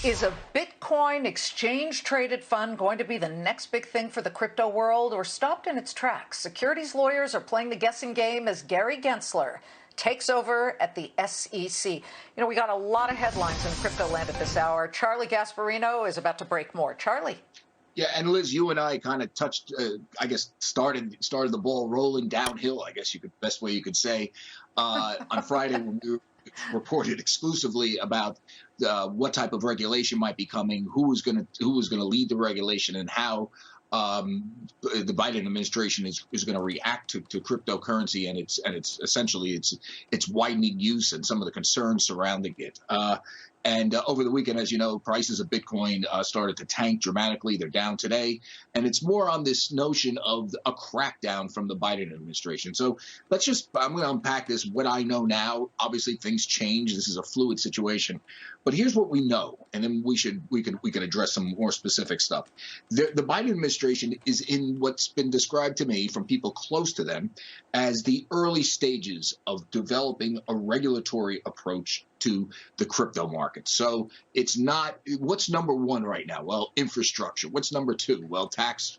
Is a Bitcoin exchange-traded fund going to be the next big thing for the crypto world, or stopped in its tracks? Securities lawyers are playing the guessing game as Gary Gensler takes over at the SEC. You know, we got a lot of headlines in crypto land at this hour. Charlie Gasparino is about to break more. Charlie. Yeah, and Liz, you and I kind of touched, I guess, started the ball rolling downhill, I guess best way you could say, on Friday when we reported exclusively about what type of regulation might be coming, who was going to lead the regulation, and how the Biden administration is going to react to cryptocurrency and its essentially its widening use and some of the concerns surrounding it. And over the weekend, as you know, prices of Bitcoin started to tank dramatically. They're down today. And it's more on this notion of a crackdown from the Biden administration. So I'm going to unpack this, what I know now. Obviously, things change. This is a fluid situation. But here's what we know. And then we can address some more specific stuff. The Biden administration is in what's been described to me from people close to them as the early stages of developing a regulatory approach to the crypto market. So it's not what's number one right now. Well, infrastructure. What's number two? Well, taxes.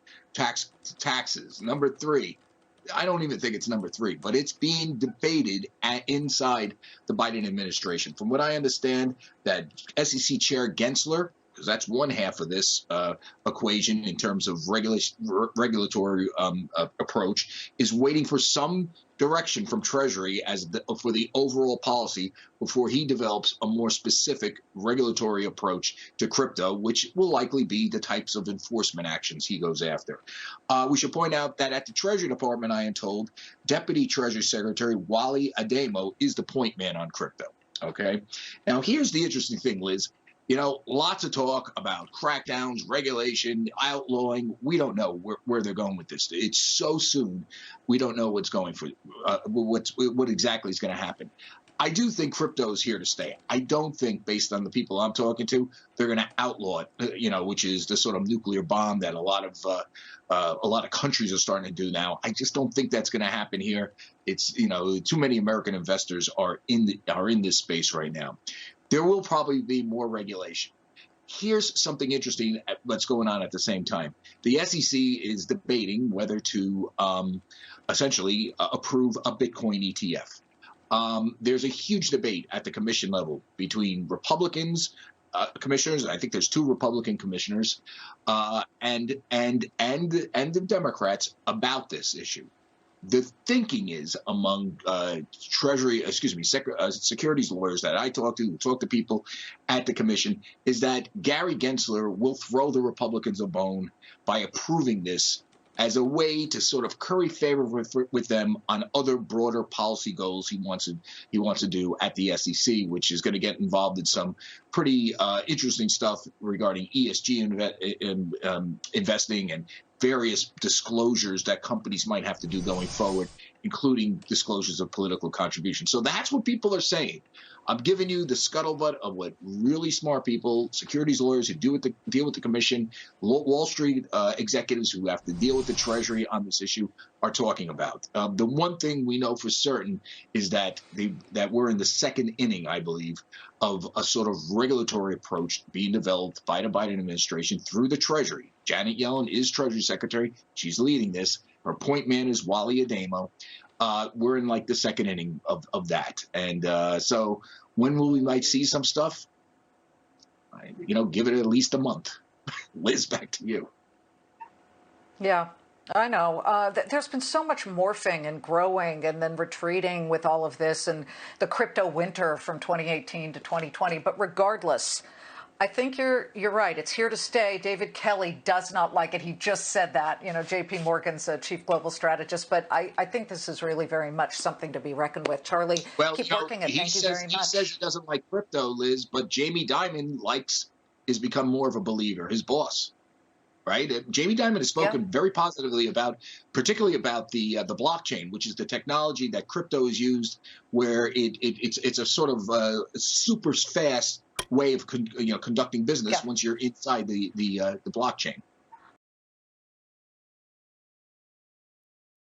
Number three. I don't even think it's number three, but it's being debated inside the Biden administration. From what I understand, that SEC Chair Gensler, because that's one half of this equation in terms of regulatory approach, is waiting for some direction from Treasury for the overall policy before he develops a more specific regulatory approach to crypto, which will likely be the types of enforcement actions he goes after. We should point out that at the Treasury Department, I am told, Deputy Treasury Secretary Wally Ademo is the point man on crypto. Okay. Now, here's the interesting thing, Liz. You know, lots of talk about crackdowns, regulation, outlawing. We don't know where they're going with this. It's so soon. We don't know what's going for what exactly is going to happen. I do think crypto is here to stay. I don't think, based on the people I'm talking to, they're going to outlaw it. Which is the sort of nuclear bomb that a lot of countries are starting to do now. I just don't think that's going to happen here. It's too many American investors are in this space right now. There will probably be more regulation. Here's something interesting that's going on at the same time. The SEC is debating whether to essentially approve a Bitcoin ETF. There's a huge debate at the commission level between Republicans, commissioners. I think there's two Republican commissioners, and the Democrats about this issue. The thinking is among securities lawyers that I talk to people at the commission, is that Gary Gensler will throw the Republicans a bone by approving this as a way to sort of curry favor with them on other broader policy goals he wants to do at the SEC, which is going to get involved in some pretty interesting stuff regarding ESG investing and various disclosures that companies might have to do going forward, including disclosures of political contribution. So that's what people are saying. I'm giving you the scuttlebutt of what really smart people, securities lawyers who deal with the commission, Wall Street executives who have to deal with the Treasury on this issue are talking about. The one thing we know for certain is that we're in the second inning, I believe, of a sort of regulatory approach being developed by the Biden administration through the Treasury. Janet Yellen is Treasury Secretary. She's leading this. Her point man is Wally Ademo. We're in like the second inning of that. And so when will we might see some stuff? Give it at least a month. Liz, back to you. Yeah, I know. There's been so much morphing and growing and then retreating with all of this and the crypto winter from 2018 to 2020. But regardless, I think you're right. It's here to stay. David Kelly does not like it. He just said that, JP Morgan's chief global strategist. But I think this is really very much something to be reckoned with. Charlie, keep working it. Thank you very much. He says he doesn't like crypto, Liz, but Jamie Dimon has become more of a believer, his boss. Right? Jamie Dimon has spoken very positively particularly about the blockchain, which is the technology that crypto is used, where it's a sort of super fast way of conducting business once you're inside the blockchain.